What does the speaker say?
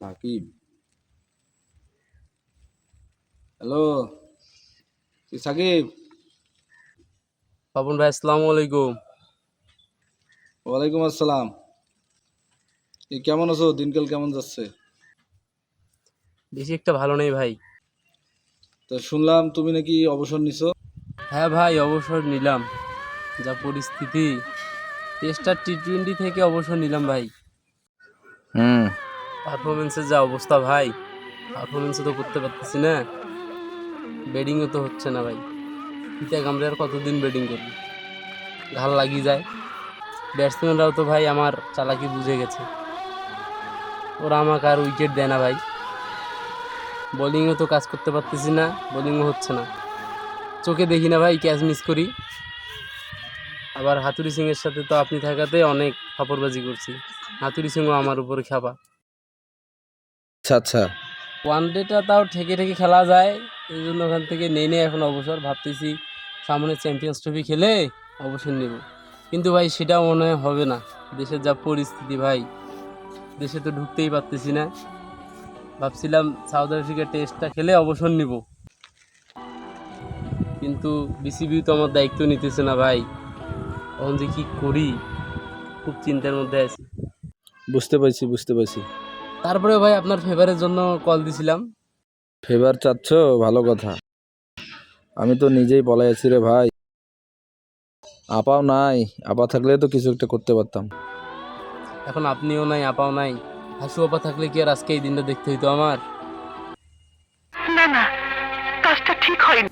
Shakib, hello Shakib. Papon ভাই, আসসালামু আলাইকুম। ওয়ালাইকুম আসসালাম। কেমন আছো? দিনকাল কেমন যাচ্ছে? বেশি একটা ভালো নেই ভাই। তা শুনলাম তুমি নাকি অবসর নিছো। হ্যাঁ ভাই, অবসর নিলাম। যা পরিস্থিতি, টেস্ট আর টি-20 থেকে অবসর নিলাম ভাই। হুম। পারফরমেন্সের যা অবস্থা ভাই, পারফরমেন্সও তো করতে পারতেছি না, ব্যাটিংও তো হচ্ছে না ভাই। ইতা আমরা আর কতদিন ব্যাটিং করব, ঘাল লাগিয়ে যায়। ব্যাটসম্যানরাও তো ভাই আমার চালাকি বুঝে গেছে, ওরা আমাকে আর উইকেট দেয় না ভাই। বোলিংও তো কাজ করতে পারতেছি না, বোলিংও হচ্ছে না, চোখে দেখি না ভাই, ক্যাচ মিস করি। আবার হাতুড়ি সিং এর সাথে তো আপনি থাকাতে অনেক ফাপড়বাজি করছি, হাতুড়ি সিংও আমার উপরে খাপা। আচ্ছা আচ্ছা। ওয়ান ডেটা তাও ঠেকে ঠেকে খেলা যায়, এই জন্য ওখান থেকে নেই নেই এখন অবসর। ভাবতেছি সামনে চ্যাম্পিয়ন্স ট্রফি খেলে অবসর নেব, কিন্তু ভাই সেটাও মনে হয় হবে না। দেশের যা পরিস্থিতি ভাই, দেশে তো ঢুকতেই পারতেছি না। ভাবছিলাম সাউথ আফ্রিকা টেস্টটা খেলে অবসর নিব, কিন্তু বিসিবি তো আমার দায়িত্ব নিতেছে না ভাই। এখন যে কি করি, খুব চিন্তার মধ্যে আছি। বুঝতে পারছি বুঝতে পারছি। তারপরে ভাই আপনার ফেভারের জন্য কল দিছিলাম। ফেভার চাচ্ছ? ভালো কথা। আমি তো নিজেই পলাই আছি রে ভাই। আপাও নাই, আপা থাকলে তো কিছু একটা করতে পারতাম। এখন আপনিও নাই, আপাও নাই, হাসু আপা থাকলে কি আর আজকে এই দিনটা দেখতে হইতো আমার? না না, কাজটা ঠিক হয়নি।